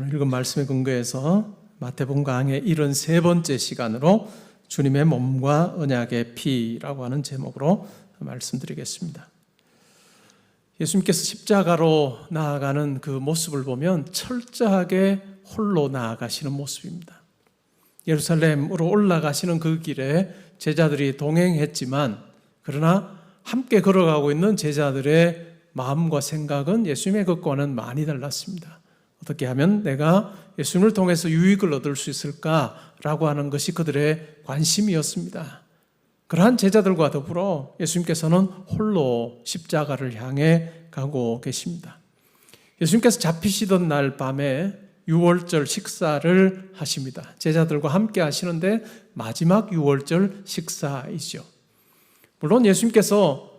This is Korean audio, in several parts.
오늘 읽은 말씀에 근거해서 마태복음 강의 73번째 시간으로 주님의 몸과 언약의 피라고 하는 제목으로 말씀드리겠습니다. 예수님께서 십자가로 나아가는 그 모습을 보면 철저하게 홀로 나아가시는 모습입니다. 예루살렘으로 올라가시는 그 길에 제자들이 동행했지만 그러나 함께 걸어가고 있는 제자들의 마음과 생각은 예수님의 것과는 많이 달랐습니다. 어떻게 하면 내가 예수님을 통해서 유익을 얻을 수 있을까라고 하는 것이 그들의 관심이었습니다. 그러한 제자들과 더불어 예수님께서는 홀로 십자가를 향해 가고 계십니다. 예수님께서 잡히시던 날 밤에 유월절 식사를 하십니다. 제자들과 함께 하시는데 마지막 유월절 식사이죠. 물론 예수님께서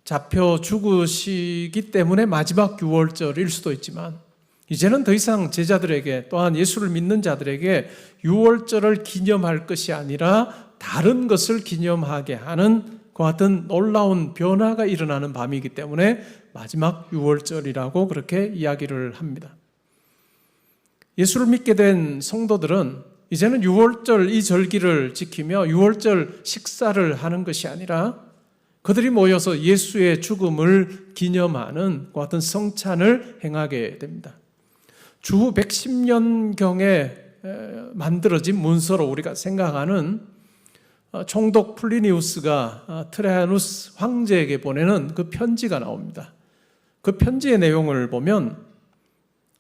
잡혀 죽으시기 때문에 마지막 유월절일 수도 있지만 이제는 더 이상 제자들에게 또한 예수를 믿는 자들에게 유월절을 기념할 것이 아니라 다른 것을 기념하게 하는 그와 같은 놀라운 변화가 일어나는 밤이기 때문에 마지막 유월절이라고 그렇게 이야기를 합니다. 예수를 믿게 된 성도들은 이제는 유월절 이 절기를 지키며 유월절 식사를 하는 것이 아니라 그들이 모여서 예수의 죽음을 기념하는 그와 같은 성찬을 행하게 됩니다. 주후 110년경에 만들어진 문서로 우리가 생각하는 총독 플리니우스가 트레아누스 황제에게 보내는 그 편지가 나옵니다. 그 편지의 내용을 보면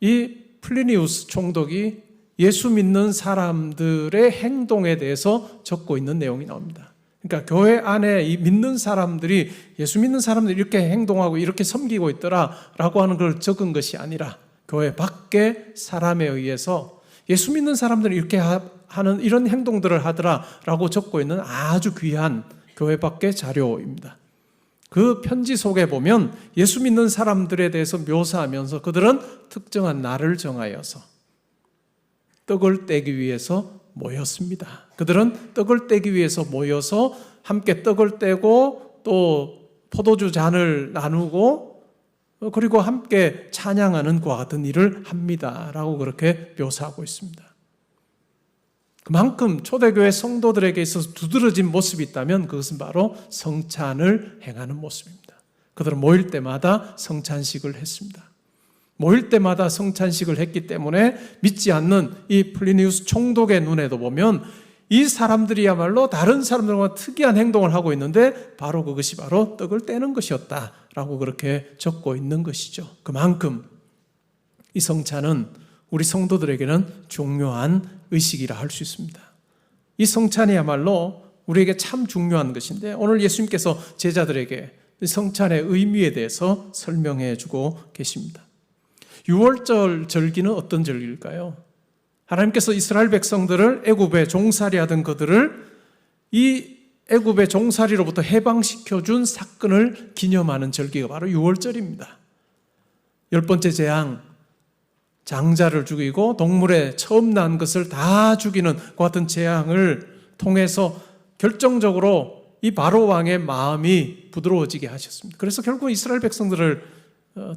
이 플리니우스 총독이 예수 믿는 사람들의 행동에 대해서 적고 있는 내용이 나옵니다. 그러니까 교회 안에 이 믿는 사람들이 예수 믿는 사람들이 이렇게 행동하고 이렇게 섬기고 있더라라고 하는 걸 적은 것이 아니라 교회 밖에 사람에 의해서 예수 믿는 사람들이 이렇게 하는 이런 행동들을 하더라라고 적고 있는 아주 귀한 교회 밖의 자료입니다. 그 편지 속에 보면 예수 믿는 사람들에 대해서 묘사하면서 그들은 특정한 날을 정하여서 떡을 떼기 위해서 모였습니다. 그들은 떡을 떼기 위해서 모여서 함께 떡을 떼고 또 포도주 잔을 나누고 그리고 함께 찬양하는 그와 같은 일을 합니다라고 그렇게 묘사하고 있습니다. 그만큼 초대교회 성도들에게 있어서 두드러진 모습이 있다면 그것은 바로 성찬을 행하는 모습입니다. 그들은 모일 때마다 성찬식을 했습니다. 모일 때마다 성찬식을 했기 때문에 믿지 않는 이 플리니우스 총독의 눈에도 보면 이 사람들이야말로 다른 사람들과 특이한 행동을 하고 있는데 바로 그것이 바로 떡을 떼는 것이었다라고 그렇게 적고 있는 것이죠. 그만큼 이 성찬은 우리 성도들에게는 중요한 의식이라 할 수 있습니다. 이 성찬이야말로 우리에게 참 중요한 것인데 오늘 예수님께서 제자들에게 성찬의 의미에 대해서 설명해 주고 계십니다. 유월절 절기는 어떤 절기일까요? 하나님께서 이스라엘 백성들을 애굽에 종살이 하던 그들을 이 애굽의 종살이로부터 해방시켜준 사건을 기념하는 절기가 바로 유월절입니다. 10번째 재앙, 장자를 죽이고 동물의 처음 난 것을 다 죽이는 그 같은 재앙을 통해서 결정적으로 이 바로 왕의 마음이 부드러워지게 하셨습니다. 그래서 결국 이스라엘 백성들을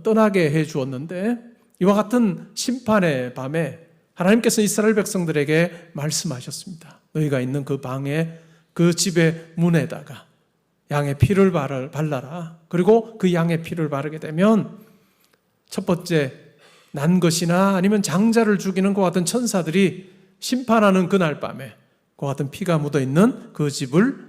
떠나게 해 주었는데 이와 같은 심판의 밤에 하나님께서 이스라엘 백성들에게 말씀하셨습니다. 너희가 있는 그 방에 그 집의 문에다가 양의 피를 발라라. 그리고 그 양의 피를 바르게 되면 첫 번째 난 것이나 아니면 장자를 죽이는 것 같은 천사들이 심판하는 그날 밤에 그 같은 피가 묻어있는 그 집을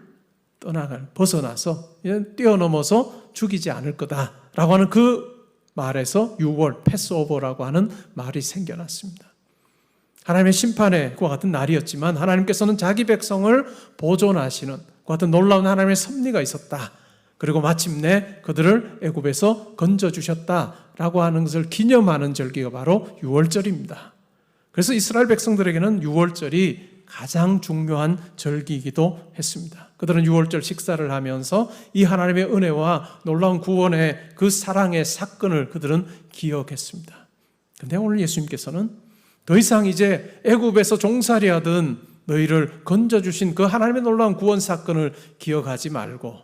벗어나서 뛰어넘어서 죽이지 않을 거다라고 하는 그 말에서 유월, 패스오버라고 하는 말이 생겨났습니다. 하나님의 심판의 그와 같은 날이었지만 하나님께서는 자기 백성을 보존하시는 그와 같은 놀라운 하나님의 섭리가 있었다. 그리고 마침내 그들을 애굽에서 건져주셨다라고 하는 것을 기념하는 절기가 바로 유월절입니다. 그래서 이스라엘 백성들에게는 유월절이 가장 중요한 절기이기도 했습니다. 그들은 유월절 식사를 하면서 이 하나님의 은혜와 놀라운 구원의 그 사랑의 사건을 그들은 기억했습니다. 그런데 오늘 예수님께서는 더 이상 이제 애굽에서 종살이하던 너희를 건져주신 그 하나님의 놀라운 구원 사건을 기억하지 말고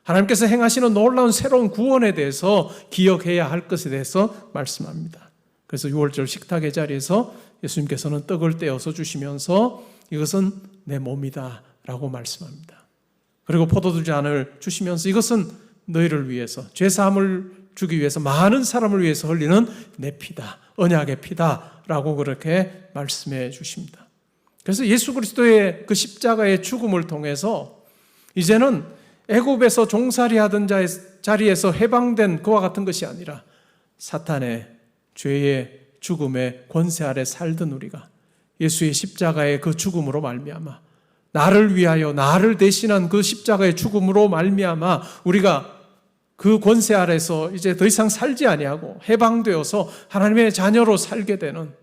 하나님께서 행하시는 놀라운 새로운 구원에 대해서 기억해야 할 것에 대해서 말씀합니다. 그래서 6월절 식탁의 자리에서 예수님께서는 떡을 떼어서 주시면서 이것은 내 몸이다 라고 말씀합니다. 그리고 포도주 잔을 주시면서 이것은 너희를 위해서, 죄사함을 주기 위해서, 많은 사람을 위해서 흘리는 내 피다, 언약의 피다 라고 그렇게 말씀해 주십니다. 그래서 예수 그리스도의 그 십자가의 죽음을 통해서 이제는 애굽에서 종살이 하던 자리에서 해방된 그와 같은 것이 아니라 사탄의 죄의 죽음의 권세 아래 살던 우리가 예수의 십자가의 그 죽음으로 말미암아, 나를 위하여 나를 대신한 그 십자가의 죽음으로 말미암아 우리가 그 권세 아래서 이제 더 이상 살지 아니하고 해방되어서 하나님의 자녀로 살게 되는,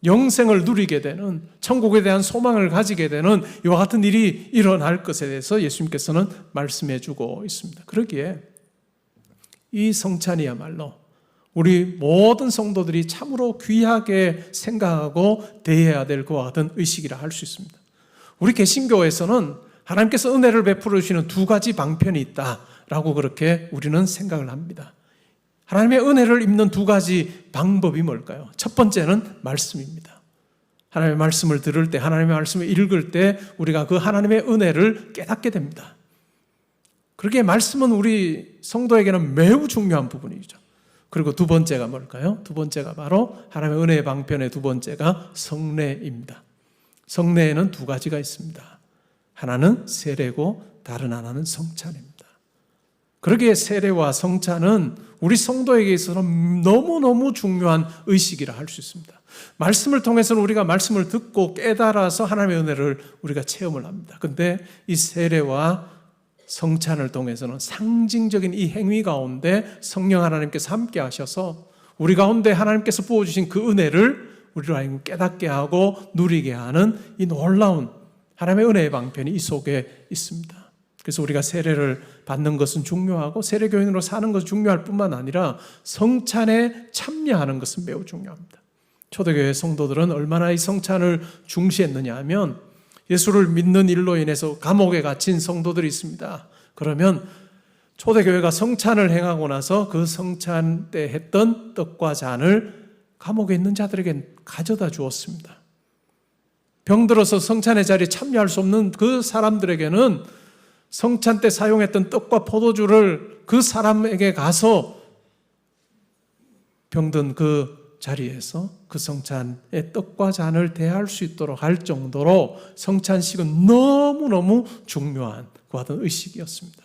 영생을 누리게 되는, 천국에 대한 소망을 가지게 되는 이와 같은 일이 일어날 것에 대해서 예수님께서는 말씀해 주고 있습니다. 그러기에 이 성찬이야말로 우리 모든 성도들이 참으로 귀하게 생각하고 대해야 될 그와 같은 의식이라 할 수 있습니다. 우리 개신교에서는 하나님께서 은혜를 베풀어 주시는 두 가지 방편이 있다라고 그렇게 우리는 생각을 합니다. 하나님의 은혜를 입는 두 가지 방법이 뭘까요? 첫 번째는 말씀입니다. 하나님의 말씀을 들을 때, 하나님의 말씀을 읽을 때 우리가 그 하나님의 은혜를 깨닫게 됩니다. 그러기에 말씀은 우리 성도에게는 매우 중요한 부분이죠. 그리고 두 번째가 뭘까요? 두 번째가 바로 하나님의 은혜의 방편의 두 번째가 성례입니다. 성례에는 두 가지가 있습니다. 하나는 세례고 다른 하나는 성찬입니다. 그러기에 세례와 성찬은 우리 성도에게 있어서는 너무너무 중요한 의식이라 할 수 있습니다. 말씀을 통해서는 우리가 말씀을 듣고 깨달아서 하나님의 은혜를 우리가 체험을 합니다. 그런데 이 세례와 성찬을 통해서는 상징적인 이 행위 가운데 성령 하나님께서 함께 하셔서 우리 가운데 하나님께서 부어주신 그 은혜를 우리로 하여금 깨닫게 하고 누리게 하는 이 놀라운 하나님의 은혜의 방편이 이 속에 있습니다. 그래서 우리가 세례를 받는 것은 중요하고 세례교인으로 사는 것은 중요할 뿐만 아니라 성찬에 참여하는 것은 매우 중요합니다. 초대교회 성도들은 얼마나 이 성찬을 중시했느냐 하면 예수를 믿는 일로 인해서 감옥에 갇힌 성도들이 있습니다. 그러면 초대교회가 성찬을 행하고 나서 그 성찬 때 했던 떡과 잔을 감옥에 있는 자들에게 가져다 주었습니다. 병들어서 성찬의 자리에 참여할 수 없는 그 사람들에게는 성찬 때 사용했던 떡과 포도주를 그 사람에게 가서 병든 그 자리에서 그 성찬의 떡과 잔을 대할 수 있도록 할 정도로 성찬식은 너무너무 중요한 그 같은 의식이었습니다.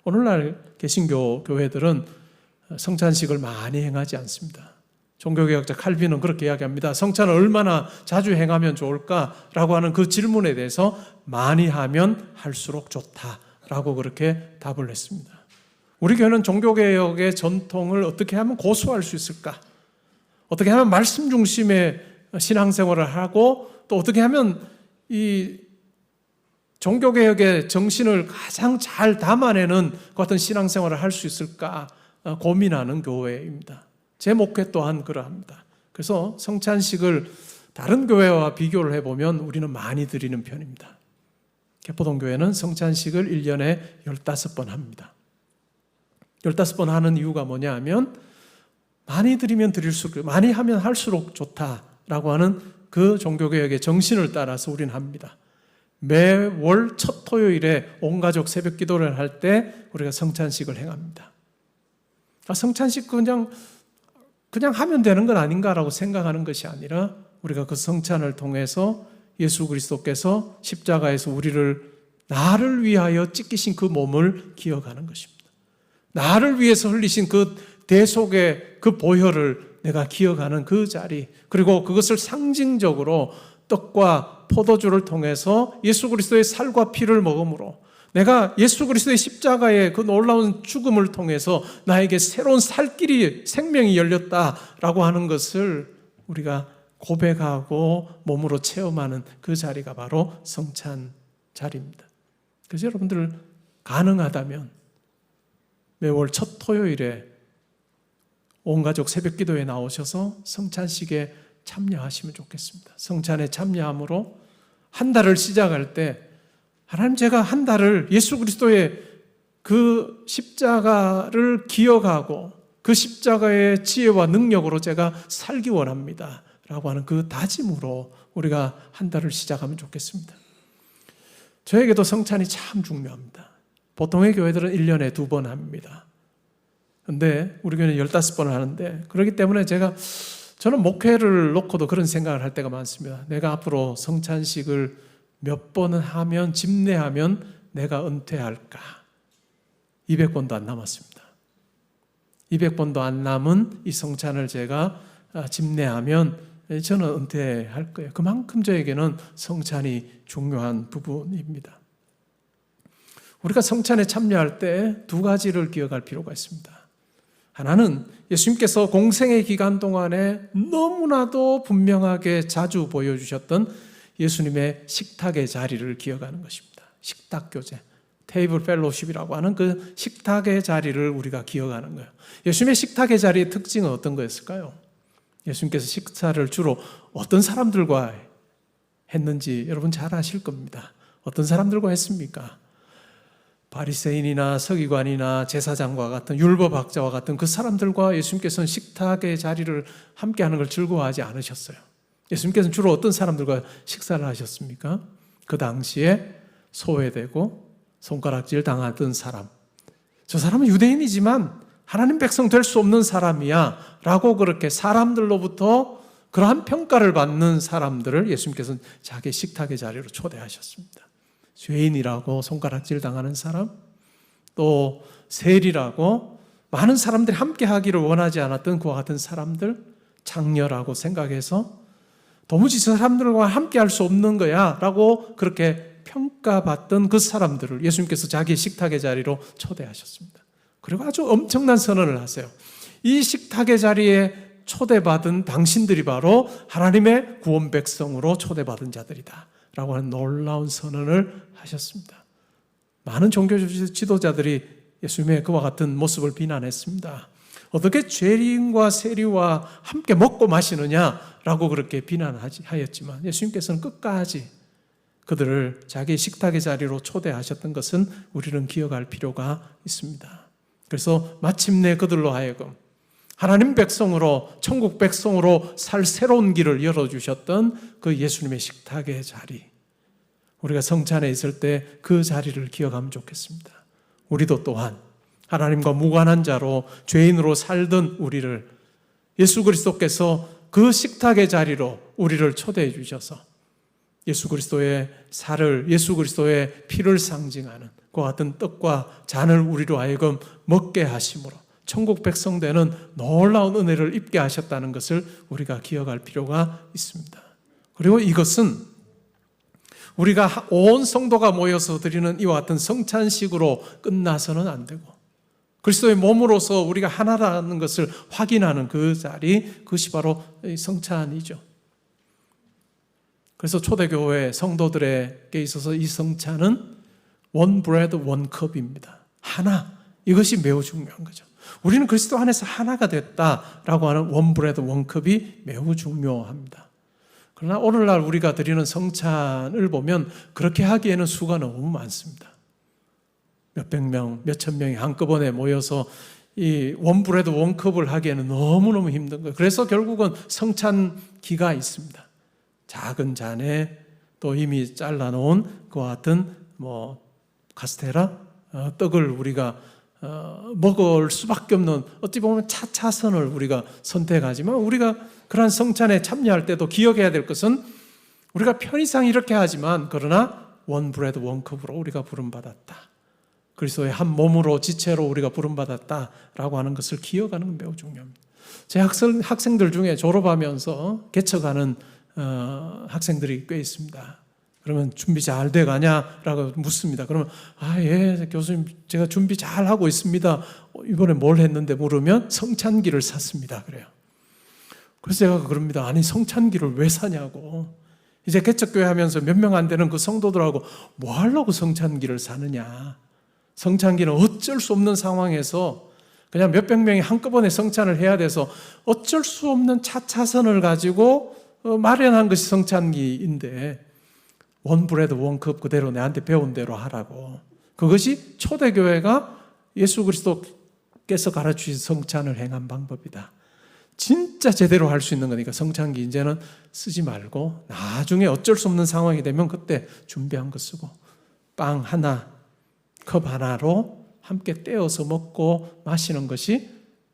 오늘날 개신교 교회들은 성찬식을 많이 행하지 않습니다. 종교개혁자 칼빈은 그렇게 이야기합니다. 성찬을 얼마나 자주 행하면 좋을까라고 하는 그 질문에 대해서 많이 하면 할수록 좋다라고 그렇게 답을 했습니다. 우리 교회는 종교개혁의 전통을 어떻게 하면 고수할 수 있을까? 어떻게 하면 말씀 중심의 신앙생활을 하고 또 어떻게 하면 이 종교개혁의 정신을 가장 잘 담아내는 그 같은 신앙생활을 할 수 있을까 고민하는 교회입니다. 제 목회 또한 그러합니다. 그래서 성찬식을 다른 교회와 비교를 해보면 우리는 많이 드리는 편입니다. 개포동교회는 성찬식을 1년에 15번 합니다. 15번 하는 이유가 뭐냐 하면 많이 드리면 드릴수록, 많이 하면 할수록 좋다라고 하는 그 종교개혁의 정신을 따라서 우리는 합니다. 매월 첫 토요일에 온 가족 새벽 기도를 할 때 우리가 성찬식을 행합니다. 성찬식 그냥 하면 되는 건 아닌가라고 생각하는 것이 아니라 우리가 그 성찬을 통해서 예수 그리스도께서 십자가에서 나를 위하여 찢기신 그 몸을 기억하는 것입니다. 나를 위해서 흘리신 그 대속의 그 보혈을 내가 기억하는 그 자리, 그리고 그것을 상징적으로 떡과 포도주를 통해서 예수 그리스도의 살과 피를 먹음으로 내가 예수 그리스도의 십자가의 그 놀라운 죽음을 통해서 나에게 새로운 살 길이, 생명이 열렸다라고 하는 것을 우리가 고백하고 몸으로 체험하는 그 자리가 바로 성찬 자리입니다. 그래서 여러분들 가능하다면 매월 첫 토요일에 온 가족 새벽 기도에 나오셔서 성찬식에 참여하시면 좋겠습니다. 성찬에 참여함으로 한 달을 시작할 때 하나님, 제가 한 달을 예수 그리스도의 그 십자가를 기억하고 그 그 십자가의 지혜와 능력으로 제가 살기 원합니다 라고 하는 그 다짐으로 우리가 한 달을 시작하면 좋겠습니다. 저에게도 성찬이 참 중요합니다. 보통의 교회들은 1년에 2번 합니다. 근데 우리 교회는 15번을 하는데, 그렇기 때문에 저는 목회를 놓고도 그런 생각을 할 때가 많습니다. 내가 앞으로 성찬식을 몇 번은 하면, 집례하면 내가 은퇴할까? 200번도 안 남았습니다. 200번도 안 남은 이 성찬을 제가 집례하면 저는 은퇴할 거예요. 그만큼 저에게는 성찬이 중요한 부분입니다. 우리가 성찬에 참여할 때 2가지를 기억할 필요가 있습니다. 하나는 예수님께서 공생의 기간 동안에 너무나도 분명하게 자주 보여주셨던 예수님의 식탁의 자리를 기억하는 것입니다. 식탁 교제, 테이블 펠로십이라고 하는 그 식탁의 자리를 우리가 기억하는 거예요. 예수님의 식탁의 자리의 특징은 어떤 거였을까요? 예수님께서 식사를 주로 어떤 사람들과 했는지 여러분 잘 아실 겁니다. 어떤 사람들과 했습니까? 바리새인이나 서기관이나 제사장과 같은 율법학자와 같은 그 사람들과 예수님께서는 식탁의 자리를 함께하는 걸 즐거워하지 않으셨어요. 예수님께서는 주로 어떤 사람들과 식사를 하셨습니까? 그 당시에 소외되고 손가락질 당하던 사람, 저 사람은 유대인이지만 하나님 백성 될 수 없는 사람이야 라고 그렇게 사람들로부터 그러한 평가를 받는 사람들을 예수님께서는 자기 식탁의 자리로 초대하셨습니다. 죄인이라고 손가락질 당하는 사람, 또 세리라고 많은 사람들이 함께 하기를 원하지 않았던 그와 같은 사람들, 장녀라고 생각해서 도무지 저 사람들과 함께 할 수 없는 거야 라고 그렇게 평가받던 그 사람들을 예수님께서 자기 식탁의 자리로 초대하셨습니다. 그리고 아주 엄청난 선언을 하세요. 이 식탁의 자리에 초대받은 당신들이 바로 하나님의 구원 백성으로 초대받은 자들이다 라고 하는 놀라운 선언을 하셨습니다. 많은 종교 지도자들이 예수님의 그와 같은 모습을 비난했습니다. 어떻게 죄인과 세리와 함께 먹고 마시느냐라고 그렇게 비난하였지만 예수님께서는 끝까지 그들을 자기 식탁의 자리로 초대하셨던 것은 우리는 기억할 필요가 있습니다. 그래서 마침내 그들로 하여금 하나님 백성으로, 천국 백성으로 살 새로운 길을 열어주셨던 그 예수님의 식탁의 자리, 우리가 성찬에 있을 때 그 자리를 기억하면 좋겠습니다. 우리도 또한 하나님과 무관한 자로 죄인으로 살던 우리를 예수 그리스도께서 그 식탁의 자리로 우리를 초대해 주셔서 예수 그리스도의 살을, 예수 그리스도의 피를 상징하는 그와 같은 떡과 잔을 우리로 하여금 먹게 하심으로 천국 백성 되는 놀라운 은혜를 입게 하셨다는 것을 우리가 기억할 필요가 있습니다. 그리고 이것은 우리가 온 성도가 모여서 드리는 이와 같은 성찬식으로 끝나서는 안 되고 그리스도의 몸으로서 우리가 하나라는 것을 확인하는 그 자리, 그것이 바로 성찬이죠. 그래서 초대교회 성도들에게 있어서 이 성찬은 one bread, one cup입니다. 하나, 이것이 매우 중요한 거죠. 우리는 그리스도 안에서 하나가 됐다라고 하는 one bread, one cup이 매우 중요합니다. 그러나 오늘날 우리가 드리는 성찬을 보면 그렇게 하기에는 수가 너무 많습니다. 몇백 명, 몇천 명이 한꺼번에 모여서 이 원브레드 원컵을 하기에는 너무너무 힘든 거예요. 그래서 결국은 성찬기가 있습니다. 작은 잔에 또 이미 잘라놓은 그와 같은 카스테라 떡을 우리가 먹을 수밖에 없는, 어찌 보면 차차선을 우리가 선택하지만 우리가 그러한 성찬에 참여할 때도 기억해야 될 것은 우리가 편의상 이렇게 하지만 그러나 원 브레드 원 컵으로 우리가 부름받았다. 그리스도의 한 몸으로 지체로 우리가 부름받았다라고 하는 것을 기억하는 건 매우 중요합니다. 제 학생들 중에 졸업하면서 개척하는 학생들이 꽤 있습니다. 그러면 준비 잘 돼가냐라고 묻습니다. 그러면 예 교수님 제가 준비 잘 하고 있습니다. 이번에 뭘 했는데 물으면 성찬기를 샀습니다. 그래요. 그래서 제가 그럽니다. 아니 성찬기를 왜 사냐고. 이제 개척교회 하면서 몇 명 안 되는 그 성도들하고 뭐 하려고 성찬기를 사느냐. 성찬기는 어쩔 수 없는 상황에서 그냥 몇백 명이 한꺼번에 성찬을 해야 돼서 어쩔 수 없는 차차선을 가지고 마련한 것이 성찬기인데 원 브레드 원 컵 그대로 내한테 배운 대로 하라고. 그것이 초대교회가 예수 그리스도 하나님께서 가르치신 성찬을 행한 방법이다. 진짜 제대로 할 수 있는 거니까 성찬기 이제는 쓰지 말고 나중에 어쩔 수 없는 상황이 되면 그때 준비한 거 쓰고 빵 하나, 컵 하나로 함께 떼어서 먹고 마시는 것이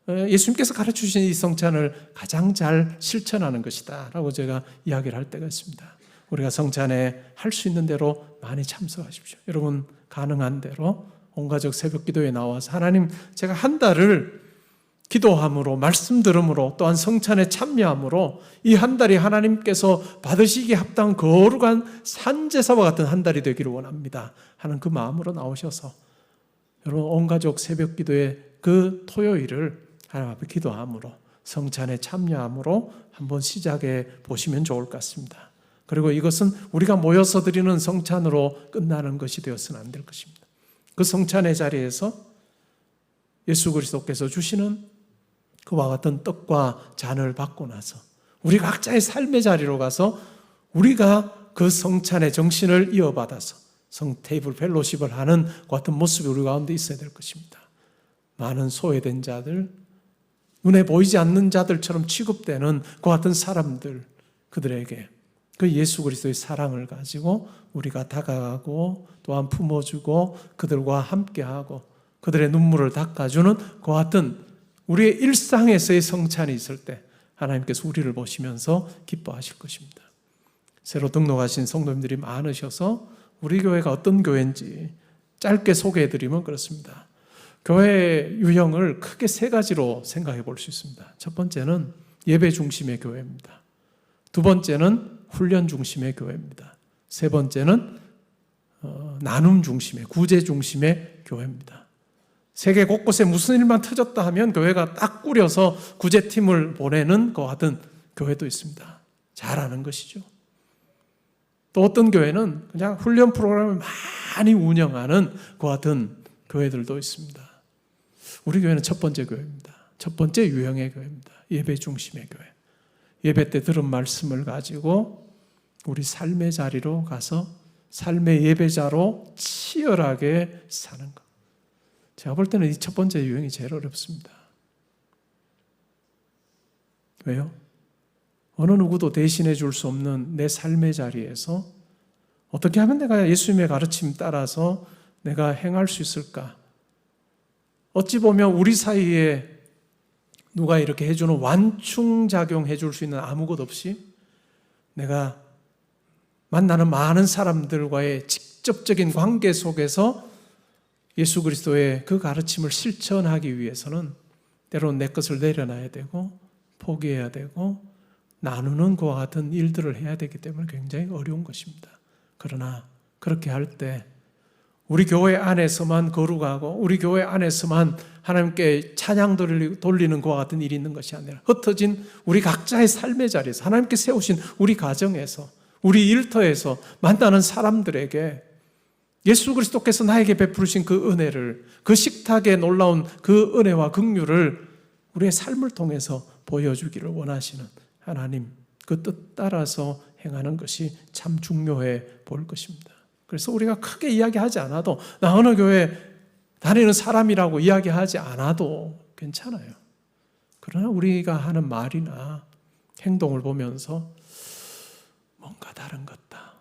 예수님께서 가르치신 이 성찬을 가장 잘 실천하는 것이다 라고 제가 이야기를 할 때가 있습니다. 우리가 성찬에 할 수 있는 대로 많이 참석하십시오. 여러분 가능한 대로 온 가족 새벽 기도에 나와서 하나님, 제가 한 달을 기도함으로, 말씀 들음으로, 또한 성찬에 참여함으로 이 한 달이 하나님께서 받으시기에 합당한 거룩한 산제사와 같은 한 달이 되기를 원합니다 하는 그 마음으로 나오셔서 여러분 온 가족 새벽 기도의 그 토요일을 하나님 앞에 기도함으로, 성찬에 참여함으로 한번 시작해 보시면 좋을 것 같습니다. 그리고 이것은 우리가 모여서 드리는 성찬으로 끝나는 것이 되어서는 안 될 것입니다. 그 성찬의 자리에서 예수 그리스도께서 주시는 그와 같은 떡과 잔을 받고 나서 우리 각자의 삶의 자리로 가서 우리가 그 성찬의 정신을 이어받아서 성테이블 펠로십을 하는 그 같은 모습이 우리 가운데 있어야 될 것입니다. 많은 소외된 자들, 눈에 보이지 않는 자들처럼 취급되는 그 같은 사람들, 그들에게 그 예수 그리스도의 사랑을 가지고 우리가 다가가고 또한 품어주고 그들과 함께하고 그들의 눈물을 닦아주는 그 같은 우리의 일상에서의 성찬이 있을 때 하나님께서 우리를 보시면서 기뻐하실 것입니다. 새로 등록하신 성도님들이 많으셔서 우리 교회가 어떤 교회인지 짧게 소개해드리면 그렇습니다. 교회 유형을 크게 세 가지로 생각해 볼 수 있습니다. 첫 번째는 예배 중심의 교회입니다. 두 번째는 훈련 중심의 교회입니다. 세 번째는 나눔 중심의, 구제 중심의 교회입니다. 세계 곳곳에 무슨 일만 터졌다 하면 교회가 딱 꾸려서 구제팀을 보내는 그 같은 교회도 있습니다. 잘하는 것이죠. 또 어떤 교회는 그냥 훈련 프로그램을 많이 운영하는 그 같은 교회들도 있습니다. 우리 교회는 첫 번째 교회입니다. 첫 번째 유형의 교회입니다. 예배 중심의 교회. 예배 때 들은 말씀을 가지고 우리 삶의 자리로 가서 삶의 예배자로 치열하게 사는 것. 제가 볼 때는 이 첫 번째 유형이 제일 어렵습니다. 왜요? 어느 누구도 대신해 줄 수 없는 내 삶의 자리에서 어떻게 하면 내가 예수님의 가르침 따라서 내가 행할 수 있을까? 어찌 보면 우리 사이에 누가 이렇게 해주는 완충작용 해줄 수 있는 아무것 없이 내가 만나는 많은 사람들과의 직접적인 관계 속에서 예수 그리스도의 그 가르침을 실천하기 위해서는 때로는 내 것을 내려놔야 되고 포기해야 되고 나누는 것과 같은 일들을 해야 되기 때문에 굉장히 어려운 것입니다. 그러나 그렇게 할 때 우리 교회 안에서만 거룩하고 우리 교회 안에서만 하나님께 찬양 돌리는 것과 같은 일이 있는 것이 아니라 흩어진 우리 각자의 삶의 자리에서 하나님께 세우신 우리 가정에서 우리 일터에서 만나는 사람들에게 예수 그리스도께서 나에게 베푸신 그 은혜를, 그 식탁에 놀라운 그 은혜와 긍휼을 우리의 삶을 통해서 보여주기를 원하시는 하나님, 그 뜻 따라서 행하는 것이 참 중요해 보일 것입니다. 그래서 우리가 크게 이야기하지 않아도, 나 어느 교회 다니는 사람이라고 이야기하지 않아도 괜찮아요. 그러나 우리가 하는 말이나 행동을 보면서 뭔가 다른 것 같다.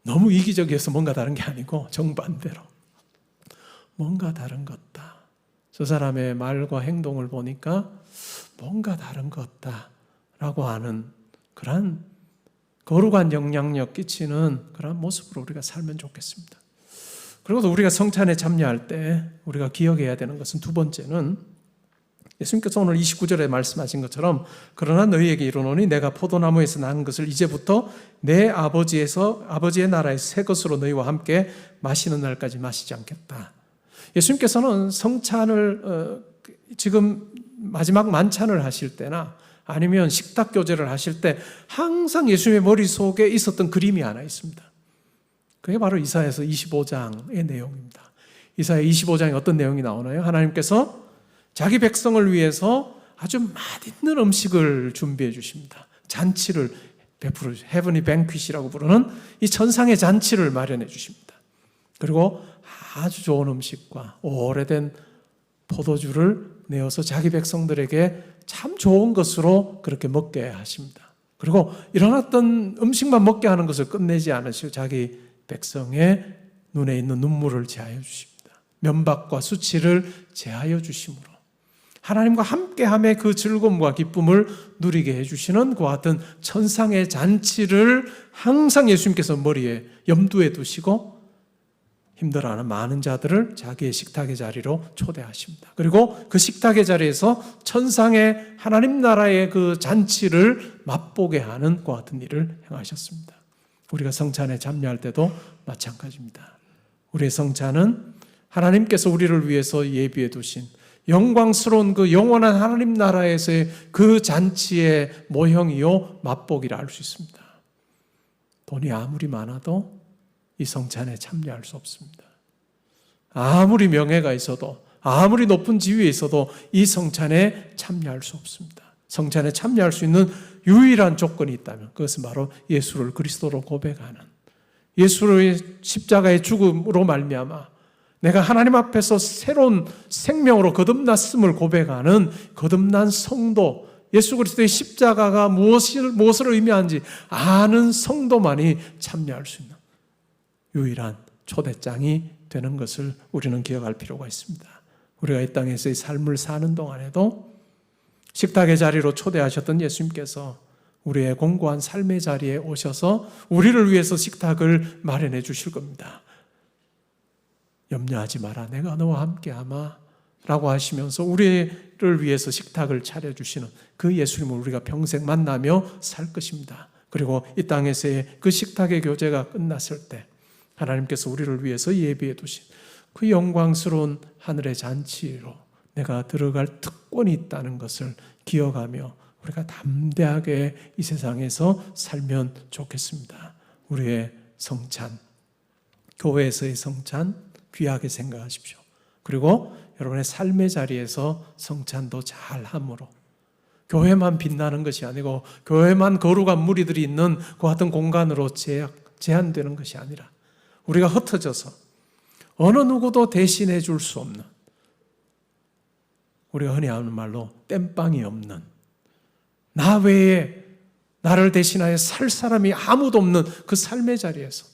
너무 이기적이어서 뭔가 다른 게 아니고 정반대로 뭔가 다른 것 같다. 저 사람의 말과 행동을 보니까 뭔가 다른 것 같다라고 하는 그런 거룩한 영향력 끼치는 그런 모습으로 우리가 살면 좋겠습니다. 그리고 또 우리가 성찬에 참여할 때 우리가 기억해야 되는 것은 두 번째는 예수님께서 오늘 29절에 말씀하신 것처럼 그러나 너희에게 이르노니 내가 포도나무에서 난 것을 이제부터 내 아버지의 나라에서 새 것으로 너희와 함께 마시는 날까지 마시지 않겠다. 예수님께서는 성찬을 지금 마지막 만찬을 하실 때나 아니면 식탁 교제를 하실 때 항상 예수님의 머릿속에 있었던 그림이 하나 있습니다. 그게 바로 이사야서 25장의 내용입니다. 이사야 25장에 어떤 내용이 나오나요? 하나님께서 자기 백성을 위해서 아주 맛있는 음식을 준비해 주십니다. 잔치를 베풀어 주십니다. 헤븐리 뱅퀴시라고 부르는 이 천상의 잔치를 마련해 주십니다. 그리고 아주 좋은 음식과 오래된 포도주를 내어서 자기 백성들에게 참 좋은 것으로 그렇게 먹게 하십니다. 그리고 이런 어떤 음식만 먹게 하는 것을 끝내지 않으시고 자기 백성의 눈에 있는 눈물을 제하여 주십니다. 면박과 수치를 제하여 주심으로 하나님과 함께함의 그 즐거움과 기쁨을 누리게 해주시는 그와 같은 천상의 잔치를 항상 예수님께서 머리에 염두에 두시고 힘들어하는 많은 자들을 자기의 식탁의 자리로 초대하십니다. 그리고 그 식탁의 자리에서 천상의 하나님 나라의 그 잔치를 맛보게 하는 그와 같은 일을 행하셨습니다. 우리가 성찬에 참여할 때도 마찬가지입니다. 우리의 성찬은 하나님께서 우리를 위해서 예비해 두신 영광스러운 그 영원한 하나님 나라에서의 그 잔치의 모형이요 맛보기를 알 수 있습니다. 돈이 아무리 많아도 이 성찬에 참여할 수 없습니다. 아무리 명예가 있어도 아무리 높은 지위에 있어도 이 성찬에 참여할 수 없습니다. 성찬에 참여할 수 있는 유일한 조건이 있다면 그것은 바로 예수를 그리스도로 고백하는, 예수의 십자가의 죽음으로 말미암아 내가 하나님 앞에서 새로운 생명으로 거듭났음을 고백하는 거듭난 성도, 예수 그리스도의 십자가가 무엇을 의미하는지 아는 성도만이 참여할 수 있는 유일한 초대장이 되는 것을 우리는 기억할 필요가 있습니다. 우리가 이 땅에서의 삶을 사는 동안에도 식탁의 자리로 초대하셨던 예수님께서 우리의 공고한 삶의 자리에 오셔서 우리를 위해서 식탁을 마련해 주실 겁니다. 염려하지 마라, 내가 너와 함께하마 라고 하시면서 우리를 위해서 식탁을 차려주시는 그 예수님을 우리가 평생 만나며 살 것입니다. 그리고 이 땅에서의 그 식탁의 교제가 끝났을 때 하나님께서 우리를 위해서 예비해 두신 그 영광스러운 하늘의 잔치로 내가 들어갈 특권이 있다는 것을 기억하며 우리가 담대하게 이 세상에서 살면 좋겠습니다. 우리의 성찬, 교회에서의 성찬 귀하게 생각하십시오. 그리고 여러분의 삶의 자리에서 성찬도 잘함으로 교회만 빛나는 것이 아니고 교회만 거룩한 무리들이 있는 그 같은 공간으로 제한되는 것이 아니라 우리가 흩어져서 어느 누구도 대신해 줄 수 없는, 우리가 흔히 하는 말로 땜빵이 없는, 나 외에 나를 대신하여 살 사람이 아무도 없는 그 삶의 자리에서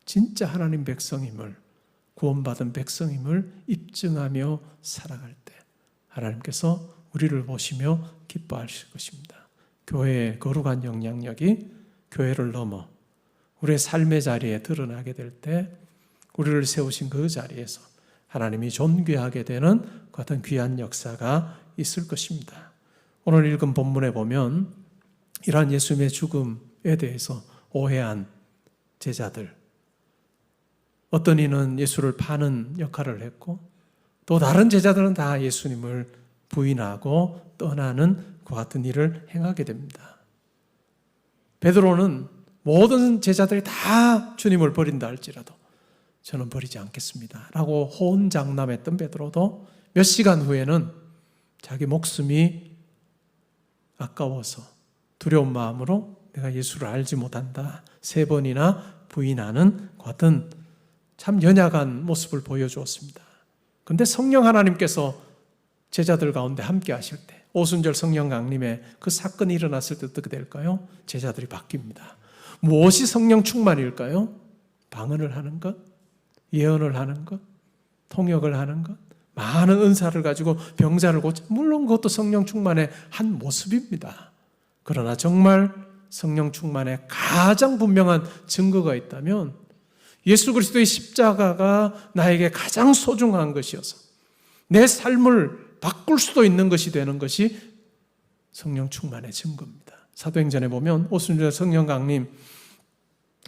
진짜 하나님 백성임을, 구원받은 백성임을 입증하며 살아갈 때 하나님께서 우리를 보시며 기뻐하실 것입니다. 교회의 거룩한 영향력이 교회를 넘어 우리의 삶의 자리에 드러나게 될 때 우리를 세우신 그 자리에서 하나님이 존귀하게 되는 그 같은 귀한 역사가 있을 것입니다. 오늘 읽은 본문에 보면 이러한 예수님의 죽음에 대해서 오해한 제자들, 어떤 이는 예수를 파는 역할을 했고 또 다른 제자들은 다 예수님을 부인하고 떠나는 그 같은 일을 행하게 됩니다. 베드로는 모든 제자들이 다 주님을 버린다 할지라도 저는 버리지 않겠습니다 라고 호언장담했던 베드로도 몇 시간 후에는 자기 목숨이 아까워서 두려운 마음으로 내가 예수를 알지 못한다 3번이나 부인하는 그 같은 참 연약한 모습을 보여주었습니다. 그런데 성령 하나님께서 제자들 가운데 함께 하실 때 오순절 성령 강림에 그 사건이 일어났을 때 어떻게 될까요? 제자들이 바뀝니다. 무엇이 성령 충만일까요? 방언을 하는 것, 예언을 하는 것, 통역을 하는 것, 많은 은사를 가지고 병자를 고쳐, 물론 그것도 성령 충만의 한 모습입니다. 그러나 정말 성령 충만의 가장 분명한 증거가 있다면 예수 그리스도의 십자가가 나에게 가장 소중한 것이어서 내 삶을 바꿀 수도 있는 것이 되는 것이 성령 충만의 증거입니다. 사도행전에 보면 오순절 성령 강림,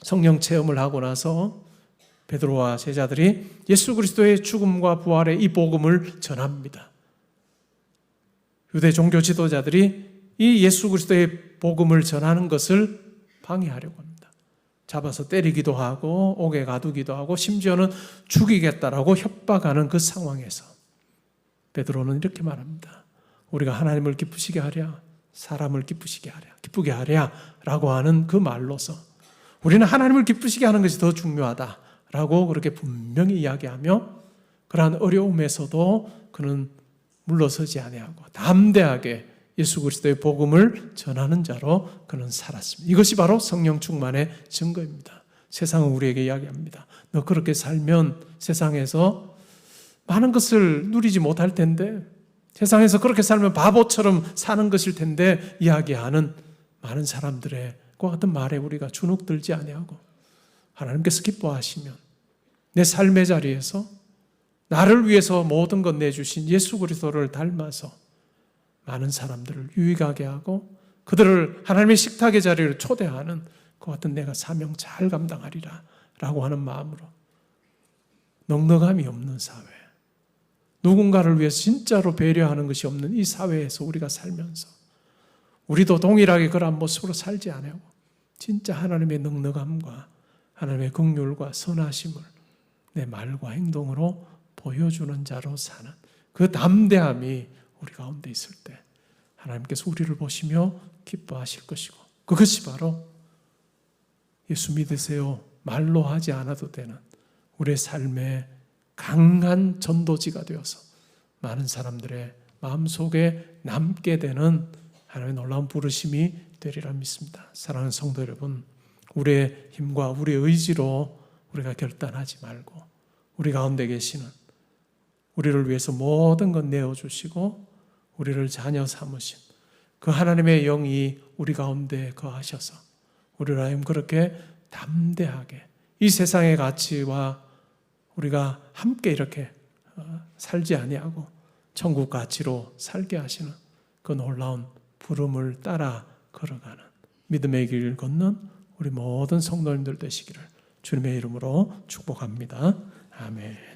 성령 체험을 하고 나서 베드로와 제자들이 예수 그리스도의 죽음과 부활의 이 복음을 전합니다. 유대 종교 지도자들이 이 예수 그리스도의 복음을 전하는 것을 방해하려고 합니다. 잡아서 때리기도 하고 옥에 가두기도 하고 심지어는 죽이겠다라고 협박하는 그 상황에서 베드로는 이렇게 말합니다. 우리가 하나님을 기쁘시게 하랴, 사람을 기쁘시게 하랴, 기쁘게 하랴 라고 하는 그 말로서 우리는 하나님을 기쁘시게 하는 것이 더 중요하다라고 그렇게 분명히 이야기하며 그러한 어려움에서도 그는 물러서지 아니하고 담대하게 예수 그리스도의 복음을 전하는 자로 그는 살았습니다. 이것이 바로 성령 충만의 증거입니다. 세상은 우리에게 이야기합니다. 너 그렇게 살면 세상에서 많은 것을 누리지 못할 텐데, 세상에서 그렇게 살면 바보처럼 사는 것일 텐데 이야기하는 많은 사람들의 그와 같은 말에 우리가 주눅들지 아니하고 하나님께서 기뻐하시면 내 삶의 자리에서 나를 위해서 모든 것 내주신 예수 그리스도를 닮아서 많은 사람들을 유익하게 하고 그들을 하나님의 식탁의 자리를 초대하는 그 같은 내가 사명 잘 감당하리라 라고 하는 마음으로 넉넉함이 없는 사회, 누군가를 위해서 진짜로 배려하는 것이 없는 이 사회에서 우리가 살면서 우리도 동일하게 그러한 모습으로 살지 않아요. 진짜 하나님의 넉넉함과 하나님의 긍휼과 선하심을 내 말과 행동으로 보여주는 자로 사는 그 담대함이 우리 가운데 있을 때 하나님께서 우리를 보시며 기뻐하실 것이고, 그것이 바로 예수 믿으세요 말로 하지 않아도 되는 우리의 삶의 강한 전도지가 되어서 많은 사람들의 마음속에 남게 되는 하나님의 놀라운 부르심이 되리라 믿습니다. 사랑하는 성도 여러분, 우리의 힘과 우리의 의지로 우리가 결단하지 말고 우리 가운데 계시는, 우리를 위해서 모든 것 내어주시고 우리를 자녀 삼으신 그 하나님의 영이 우리 가운데 거하셔서 우리를 하여금 그렇게 담대하게 이 세상의 가치와 우리가 함께 이렇게 살지 아니하고 천국 가치로 살게 하시는 그 놀라운 부름을 따라 걸어가는 믿음의 길 걷는 우리 모든 성도님들 되시기를 주님의 이름으로 축복합니다. 아멘.